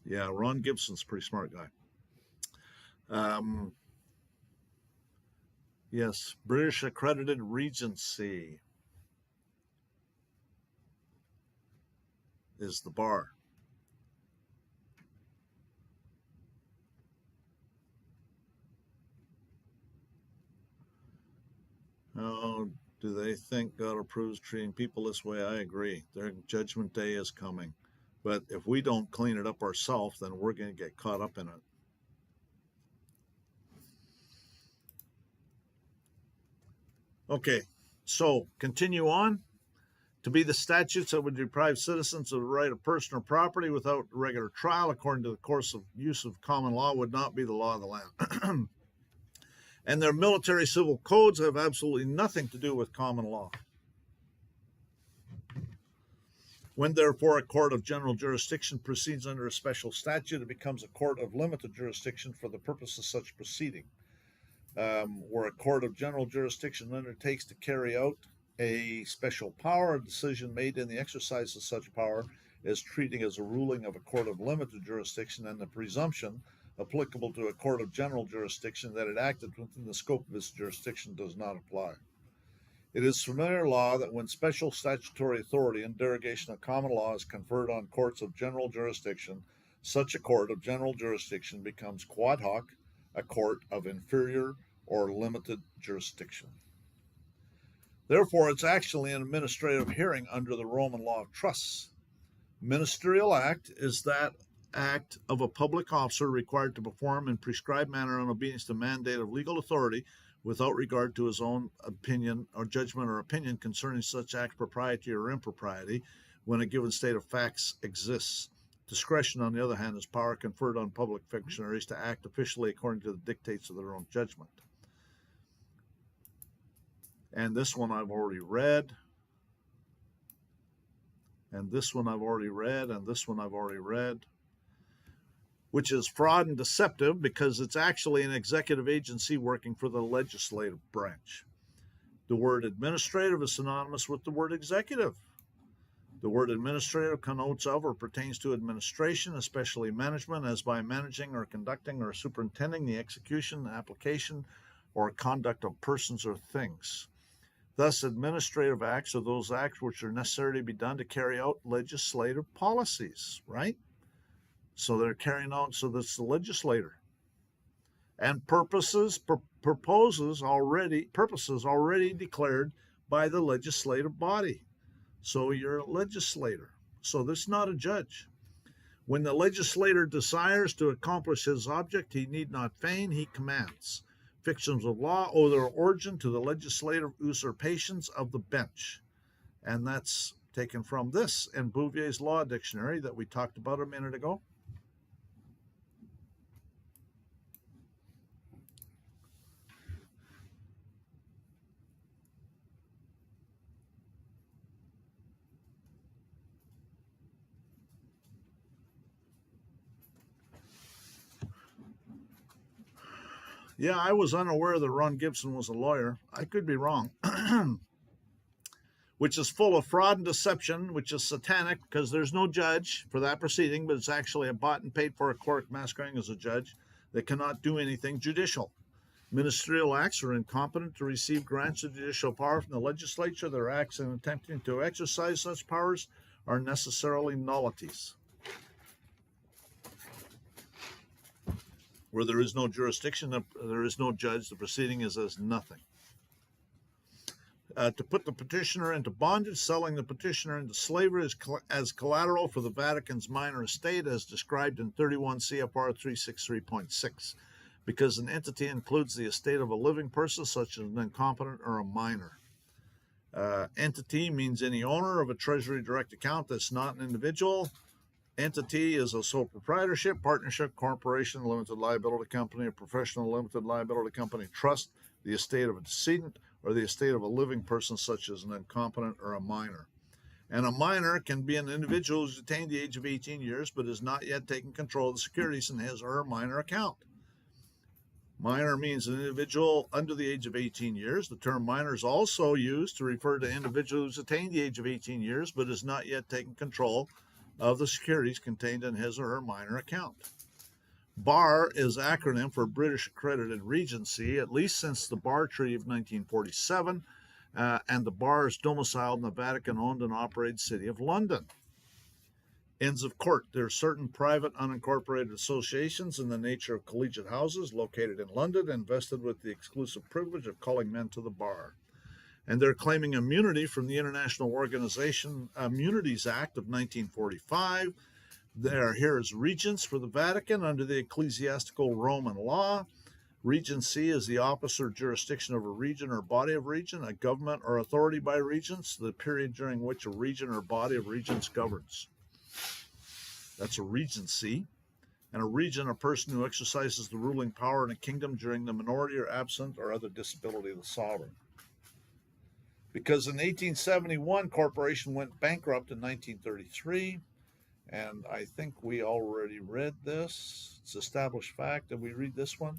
A: Yeah, Ron Gibson's a pretty smart guy. Yes, British Accredited Regency is the bar. Oh, do they think God approves treating people this way? I agree. Their judgment day is coming. But if we don't clean it up ourselves, then we're going to get caught up in it. Okay, so continue on. To be the statutes that would deprive citizens of the right of personal property without regular trial according to the course of use of common law would not be the law of the land. And their military civil codes have absolutely nothing to do with common law. When, therefore, a court of general jurisdiction proceeds under a special statute, it becomes a court of limited jurisdiction for the purpose of such proceeding. Where a court of general jurisdiction undertakes to carry out a special power, a decision made in the exercise of such power is treated as a ruling of a court of limited jurisdiction, and the presumption applicable to a court of general jurisdiction that it acted within the scope of its jurisdiction does not apply. It is familiar law that when special statutory authority in derogation of common law is conferred on courts of general jurisdiction, such a court of general jurisdiction becomes quad hoc, a court of inferior or limited jurisdiction. Therefore, it's actually an administrative hearing under the Roman law of trusts. Ministerial act is that act of a public officer required to perform in prescribed manner in obedience to mandate of legal authority without regard to his own opinion or judgment or opinion concerning such act propriety or impropriety when a given state of facts exists. Discretion, on the other hand, is power conferred on public functionaries to act officially according to the dictates of their own judgment. And this one I've already read. And this one I've already read. And this one I've already read. Which is fraud and deceptive because it's actually an executive agency working for the legislative branch. The word administrative is synonymous with the word executive. The word administrative connotes of or pertains to administration, especially management, as by managing or conducting or superintending the execution, application, or conduct of persons or things. Thus, administrative acts are those acts which are necessary to be done to carry out legislative policies, right? So they're carrying out, so that's the legislator. And purposes already declared by the legislative body. So you're a legislator. So this is not a judge. When the legislator desires to accomplish his object, he need not feign, he commands. Fictions of law owe their origin to the legislative usurpations of the bench. And that's taken from this in Bouvier's Law Dictionary that we talked about a minute ago. Yeah, I was unaware that Ron Gibson was a lawyer. I could be wrong. Which is full of fraud and deception, which is satanic because there's no judge for that proceeding, but it's actually a bought and paid for clerk masquerading as a judge that cannot do anything judicial. Ministerial acts are incompetent to receive grants of judicial power from the legislature. Their acts in attempting to exercise such powers are necessarily nullities. Where there is no jurisdiction, there is no judge, the proceeding is as nothing. To put the petitioner into bondage, selling the petitioner into slavery as collateral for the Vatican's minor estate as described in 31 CFR 363.6, because an entity includes the estate of a living person such as an incompetent or a minor. Entity means any owner of a Treasury direct account that's not an individual. Entity is a sole proprietorship, partnership, corporation, limited liability company, a professional limited liability company, trust, the estate of a decedent, or the estate of a living person such as an incompetent or a minor. And a minor can be an individual who's attained the age of 18 years but has not yet taken control of the securities in his or her minor account. Minor means an individual under the age of 18 years. The term minor is also used to refer to individuals who's attained the age of 18 years but has not yet taken control of the securities contained in his or her minor account. BAR is acronym for British Accredited Regency, at least since the Bar Treaty of 1947, and the Bar is domiciled in the Vatican-owned and operated city of London. Inns of court. There are certain private unincorporated associations in the nature of collegiate houses located in London and vested with the exclusive privilege of calling men to the bar. And they're claiming immunity from the International Organization Immunities Act of 1945. They are here as regents for the Vatican under the ecclesiastical Roman law. Regency is the office or jurisdiction of a region or body of region, a government or authority by regents, the period during which a region or body of regents governs. That's a regency. And a regent, a person who exercises the ruling power in a kingdom during the minority or absent or other disability of the sovereign. Because in 1871, corporation went bankrupt in 1933, and I think we already read this. It's established fact that we read this one.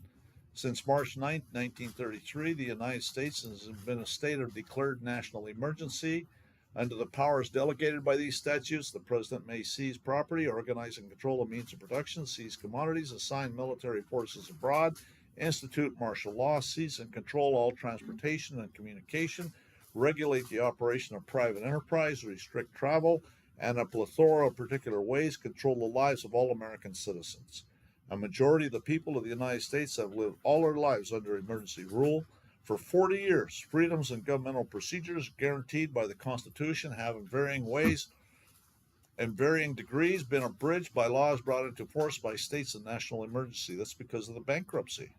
A: Since March 9, 1933, the United States has been a state of declared national emergency. Under the powers delegated by these statutes, the President may seize property, organize and control the means of production, seize commodities, assign military forces abroad, institute martial law, seize and control all transportation and communication, regulate the operation of private enterprise, restrict travel, and a plethora of particular ways control the lives of all American citizens. A majority of the people of the United States have lived all their lives under emergency rule. For 40 years, freedoms and governmental procedures guaranteed by the Constitution have in varying ways and varying degrees been abridged by laws brought into force by states in national emergency. That's because of the bankruptcy.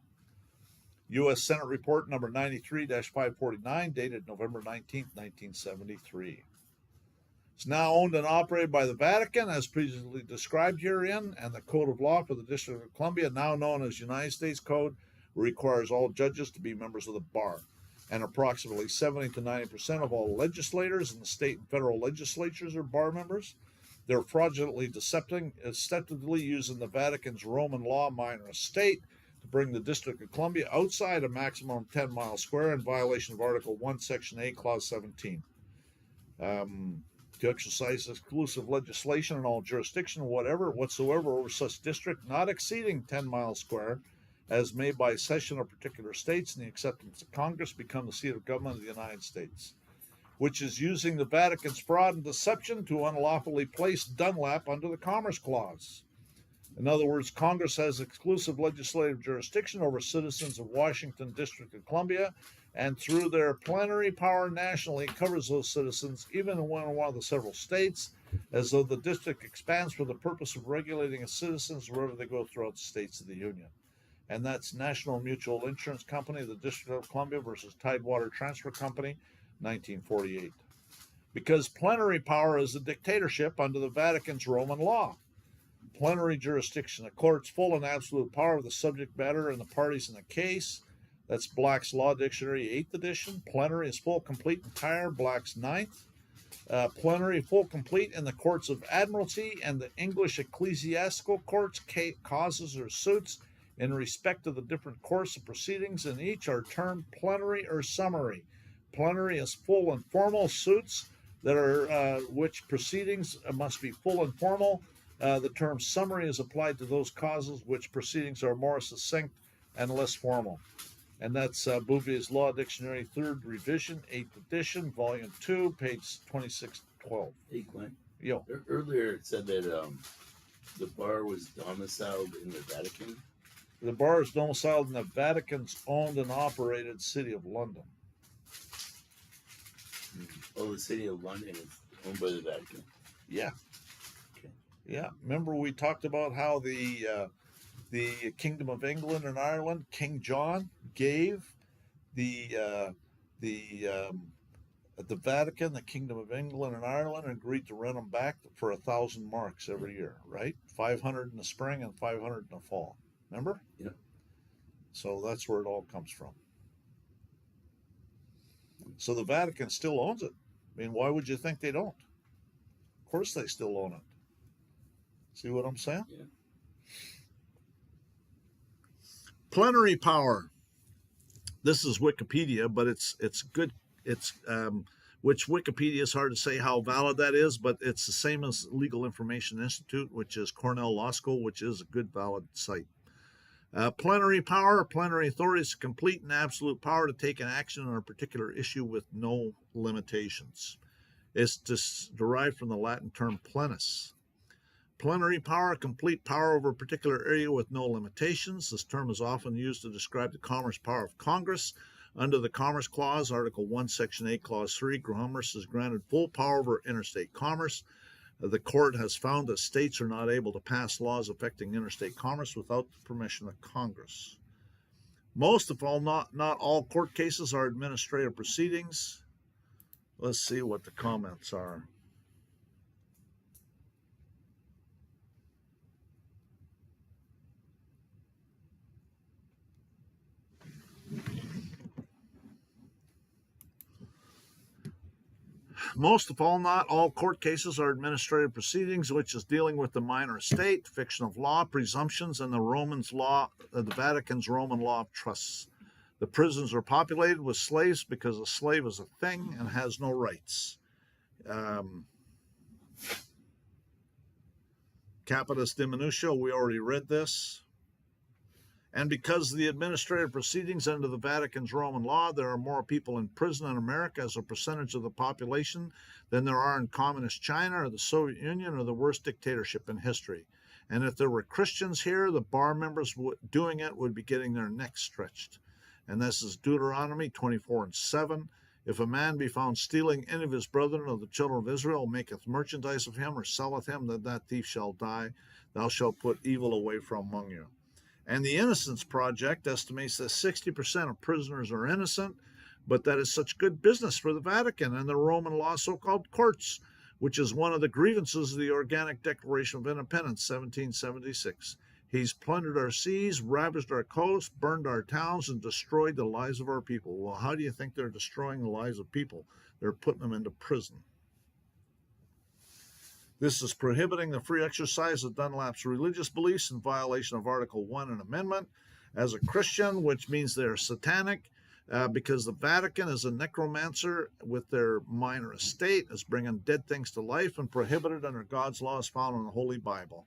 A: U.S. Senate Report number 93-549, dated November 19, 1973. It's now owned and operated by the Vatican, as previously described herein, and the Code of Law for the District of Columbia, now known as United States Code, requires all judges to be members of the bar. And approximately 70 to 90% of all legislators in the state and federal legislatures are bar members. They're fraudulently deceptively using the Vatican's Roman law minor estate to bring the District of Columbia outside a maximum 10-mile square in violation of Article 1, Section 8, Clause 17. To exercise exclusive legislation in all jurisdiction, whatsoever, over such district not exceeding 10 miles square, as may by cession of particular states and the acceptance of Congress become the seat of government of the United States, which is using the Vatican's fraud and deception to unlawfully place Dunlap under the Commerce Clause. In other words, Congress has exclusive legislative jurisdiction over citizens of Washington District of Columbia, and through their plenary power nationally covers those citizens, even in one of the several states, as though the district expands for the purpose of regulating its citizens wherever they go throughout the states of the Union. And that's National Mutual Insurance Company, the District of Columbia versus Tidewater Transfer Company, 1948. Because plenary power is a dictatorship under the Vatican's Roman law. Plenary jurisdiction, the court's full and absolute power of the subject matter and the parties in the case. That's Black's Law Dictionary, 8th edition. Plenary is full, complete, entire, Black's 9th. Plenary, full, complete in the courts of admiralty and the English ecclesiastical courts, causes or suits in respect of the different course of proceedings in each are termed plenary or summary. Plenary is full and formal suits that are which proceedings must be full and formal. The term summary is applied to those causes which proceedings are more succinct and less formal. And that's Bouvier's Law Dictionary, 3rd revision, 8th edition, volume 2, page 2612.
B: Hey, Glenn.
A: Yo.
B: Earlier it said that the bar was domiciled in the Vatican.
A: The bar is domiciled in the Vatican's owned and operated city of London.
B: Oh, the city of London is owned by the Vatican.
A: Yeah.
B: Okay.
A: Yeah. Remember we talked about how the Kingdom of England and Ireland, King John gave the Vatican, the Kingdom of England and Ireland, agreed to rent them back for 1,000 marks every year, right? 500 in the spring and 500 in the fall. Remember?
B: Yeah.
A: So that's where it all comes from. So the Vatican still owns it. I mean, why would you think they don't? Of course they still own it. See what I'm saying?
B: Yeah.
A: Plenary power. This is Wikipedia, but it's good. It's which Wikipedia is hard to say how valid that is, but it's the same as Legal Information Institute, which is Cornell Law School, which is a good valid site. Plenary power or plenary authority is complete and absolute power to take an action on a particular issue with no limitations. It's derived from the Latin term plenus. Plenary power, complete power over a particular area with no limitations. This term is often used to describe the commerce power of Congress. Under the Commerce Clause, Article 1, Section 8, Clause 3, Congress is granted full power over interstate commerce. The court has found that states are not able to pass laws affecting interstate commerce without the permission of Congress. Most of all, not all court cases are administrative proceedings. Let's see what the comments are. Most of all, not all court cases are administrative proceedings, which is dealing with the minor estate, fiction of law, presumptions, and the Vatican's Roman law of trusts. The prisons are populated with slaves because a slave is a thing and has no rights. Capitis diminutio, we already read this. And because of the administrative proceedings under the Vatican's Roman law, there are more people in prison in America as a percentage of the population than there are in communist China or the Soviet Union or the worst dictatorship in history. And if there were Christians here, the bar members doing it would be getting their necks stretched. And this is Deuteronomy 24:7. If a man be found stealing any of his brethren of the children of Israel, maketh merchandise of him, or selleth him, then that thief shall die. Thou shalt put evil away from among you. And the Innocence Project estimates that 60% of prisoners are innocent, but that is such good business for the Vatican and the Roman law so-called courts, which is one of the grievances of the Organic Declaration of Independence, 1776. He's plundered our seas, ravaged our coasts, burned our towns, and destroyed the lives of our people. Well, how do you think they're destroying the lives of people? They're putting them into prison. This is prohibiting the free exercise of Dunlap's religious beliefs in violation of Article 1 and Amendment. As a Christian, which means they're satanic, because the Vatican is a necromancer with their minor estate, is bringing dead things to life and prohibited under God's laws found in the Holy Bible.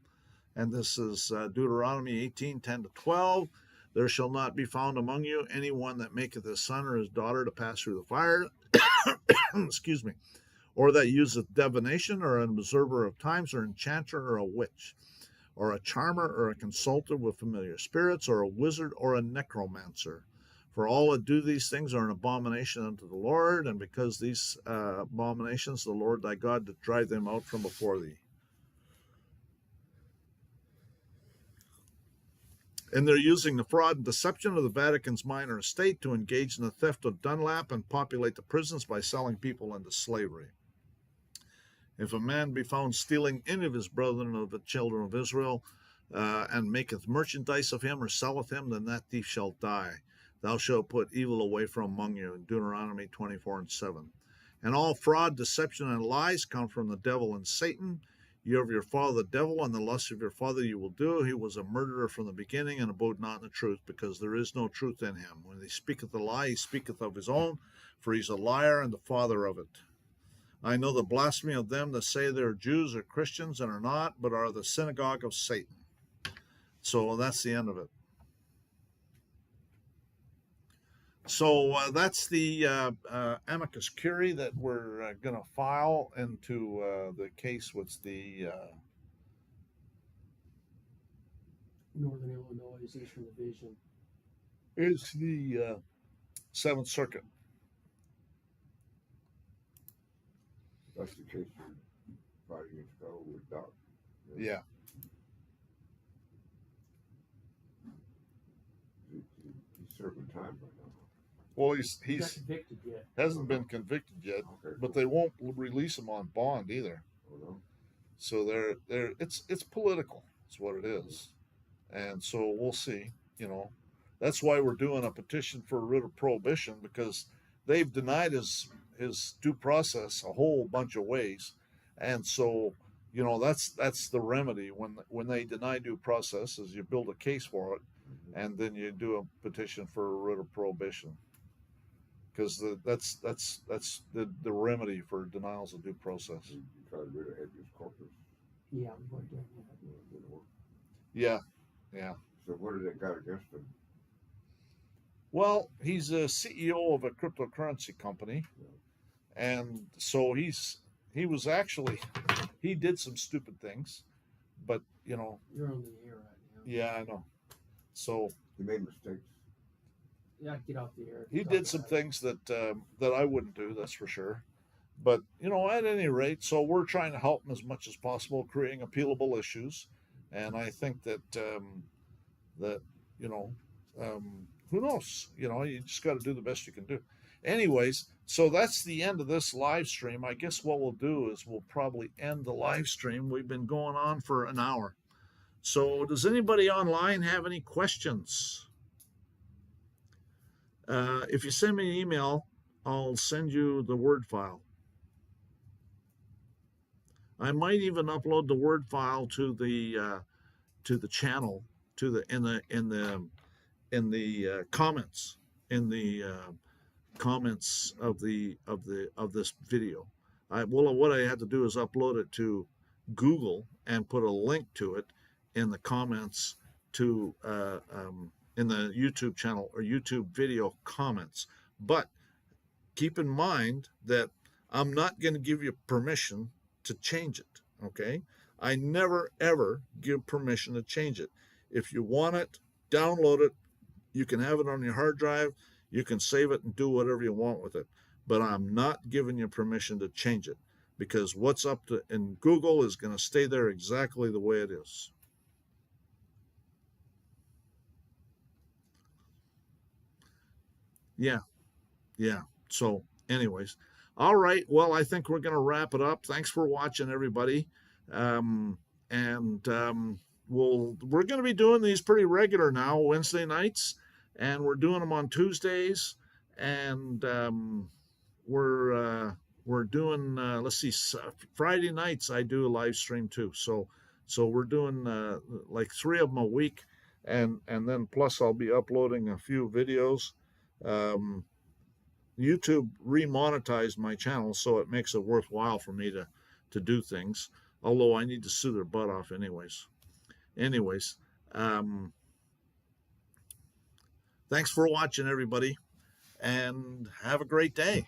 A: And this is Deuteronomy 18:10-12. There shall not be found among you anyone that maketh his son or his daughter to pass through the fire, excuse me, or that useth divination, or an observer of times, or enchanter, or a witch, or a charmer, or a consultant with familiar spirits, or a wizard, or a necromancer. For all that do these things are an abomination unto the Lord, and because these abominations, the Lord thy God doth drive them out from before thee. And they're using the fraud and deception of the Vatican's minor estate to engage in the theft of Dunlap and populate the prisons by selling people into slavery. If a man be found stealing any of his brethren of the children of Israel, and maketh merchandise of him, or selleth him, then that thief shall die. Thou shalt put evil away from among you, in Deuteronomy 24:7. And all fraud, deception, and lies come from the devil and Satan. You have your father the devil, and the lust of your father you will do. He was a murderer from the beginning, and abode not in the truth, because there is no truth in him. When he speaketh a lie, he speaketh of his own, for he's a liar and the father of it. I know the blasphemy of them that say they are Jews or Christians and are not, but are the synagogue of Satan. So that's the end of it. So that's the amicus curiae that we're going to file into the case with the
E: Northern Illinois Eastern Division.
A: is the Seventh Circuit.
C: That's the case you're fighting against Go with Doc.
A: Yeah.
C: He's serving time right now.
A: Well,
E: Not
A: he's
E: convicted yet.
A: hasn't been convicted yet,
C: Okay,
A: but
C: cool.
A: they won't release him on bond either.
C: Oh, no?
A: So it's political. It's what it is, and so we'll see. You know, that's why we're doing a petition for a writ of prohibition, because they've denied his due process a whole bunch of ways, and so you know that's the remedy when they deny due process is you build a case for it,
C: Mhm.
A: and then you do a petition for a writ of prohibition, because that's the remedy for denials of due process.
C: You try to rid of habeas corpus.
E: Yeah, we've already done that.
C: Didn't work.
A: Yeah, yeah.
C: So what did they got against him?
A: Well, he's a CEO of a cryptocurrency company, and so he was actually he did some stupid things, but you know,
E: You're on the air right now.
A: yeah, I know. So
C: He made mistakes.
E: Yeah, get off the air.
A: he
E: Talk
A: did some
E: about it.
A: things that I wouldn't do, that's for sure. But you know, at any rate, so we're trying to help him as much as possible, creating appealable issues, and I think that that you know, who knows? You know, you just got to do the best you can do. Anyways, so that's the end of this live stream. I guess what we'll do is we'll probably end the live stream. We've been going on for an hour. So does anybody online have any questions? If you send me an email, I'll send you the Word file. I might even upload the Word file to the channel, to the in the comments comments of this video. What I had to do is upload it to Google and put a link to it in the comments to in the YouTube channel or YouTube video comments. But keep in mind that I'm not going to give you permission to change it. Okay, I never ever give permission to change it. If you want it, download it. You can have it on your hard drive. You can save it and do whatever you want with it. But I'm not giving you permission to change it, because what's up to in Google is going to stay there exactly the way it is. Yeah. So anyways, all right. Well, I think we're going to wrap it up. Thanks for watching, everybody. And we're going to be doing these pretty regular now, Wednesday nights, and we're doing them on Tuesdays, and we're doing let's see, Friday nights I do a live stream too. So we're doing like 3 of them a week, and then plus I'll be uploading a few videos. YouTube remonetized my channel, so it makes it worthwhile for me to do things, although I need to sue their butt off anyways. Thanks for watching, everybody, and have a great day.